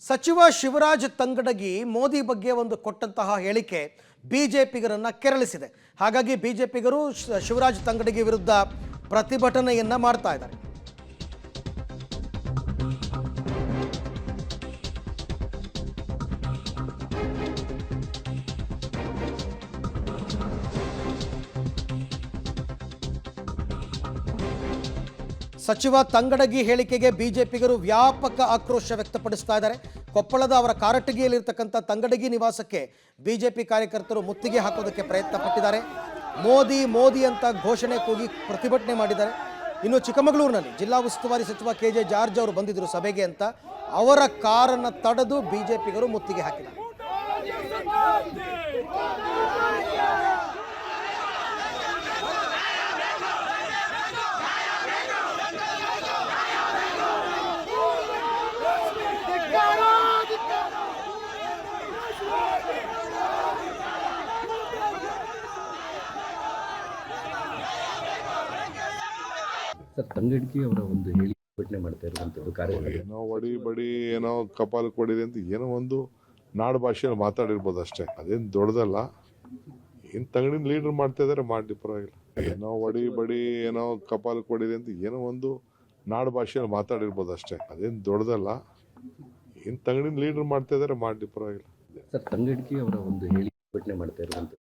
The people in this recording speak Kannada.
ಸಚಿವ ಶಿವರಾಜ್ ತಂಗಡಗಿ ಮೋದಿ ಬಗ್ಗೆ ಒಂದು ಕೊಟ್ಟಂತಹ ಹೇಳಿಕೆ ಬಿಜೆಪಿಗರನ್ನ ಕೆರಳಿಸಿದೆ. ಹಾಗಾಗಿ ಬಿಜೆಪಿಗರು ಶಿವರಾಜ್ ತಂಗಡಗಿ ವಿರುದ್ಧ ಪ್ರತಿಭಟನೆಯನ್ನ ಮಾಡ್ತಾ ಇದ್ದಾರೆ. ಸಚಿವ ತಂಗಡಗಿ ಹೇಳಿಕೆಗೆ ಬಿಜೆಪಿಗರು ವ್ಯಾಪಕ ಆಕ್ರೋಶ ವ್ಯಕ್ತಪಡಿಸ್ತಾ ಇದ್ದಾರೆ. ಕೊಪ್ಪಳದ ಅವರ ಕಾರಟಗಿಯಲ್ಲಿರ್ತಕ್ಕಂಥ ತಂಗಡಗಿ ನಿವಾಸಕ್ಕೆ ಬಿಜೆಪಿ ಕಾರ್ಯಕರ್ತರು ಮುತ್ತಿಗೆ ಹಾಕೋದಕ್ಕೆ ಪ್ರಯತ್ನ ಪಟ್ಟಿದ್ದಾರೆ. ಮೋದಿ ಮೋದಿ ಅಂತ ಘೋಷಣೆ ಕೂಗಿ ಪ್ರತಿಭಟನೆ ಮಾಡಿದ್ದಾರೆ. ಇನ್ನು ಚಿಕ್ಕಮಗಳೂರಿನಲ್ಲಿ ಜಿಲ್ಲಾ ಉಸ್ತುವಾರಿ ಸಚಿವ KJ ಜಾರ್ಜ್ ಅವರು ಬಂದಿದ್ದರು ಸಭೆಗೆ ಅಂತ. ಅವರ ಕಾರನ್ನು ತಡೆದು ಬಿಜೆಪಿಗರು ಮುತ್ತಿಗೆ ಹಾಕಿದ್ದಾರೆ. ಸರ್, ತಂಗಡಗಿ ಅವರ ಒಂದು ಪ್ರತಿಭಟನೆ ಮಾಡ್ತಾ ಇರುವಂಥದ್ದು ಕಾರ್ಯಕ್ರಮ ಏನೋ ಒಡಿ ಬಡಿ ಏನೋ ಕಪಾಲ್ ಕೊಡಿದೆ ಅಂತ ಏನೋ ಒಂದು ನಾಡು ಭಾಷೆಯಲ್ಲಿ ಮಾತಾಡಿರ್ಬೋದು ಅಷ್ಟೇ. ಅದೇನು ದೊಡ್ಡದಲ್ಲ. ಏನು ತಂಗಡಿನ ಲೀಡರ್ ಮಾಡ್ತಾ ಇದಾರೆ, ಮಾಡಿ ಪರವಾಗಿಲ್ಲ. ಏನೋ ಒಡಿ ಬಡಿ ಏನೋ ಕಪಾಲ್ ಕೊಡಿದೆ ಅಂತ ಏನೋ ಒಂದು ನಾಡು ಭಾಷೆಯಲ್ಲಿ ಮಾತಾಡಿರ್ಬೋದು ಅಷ್ಟೇ. ಅದೇನು ದೊಡ್ಡದಲ್ಲ. ಏನು ತಂಗಡಿನ ಲೀಡರ್ ಮಾಡ್ತಾ ಇದಾರೆ, ಮಾಡಿ ಪರವಾಗಿಲ್ಲ. ಸರ್, ತಂಗಡಗಿ ಅವರ ಒಂದು ಪ್ರತಿಭಟನೆ ಮಾಡ್ತಾ ಇರುವಂಥದ್ದು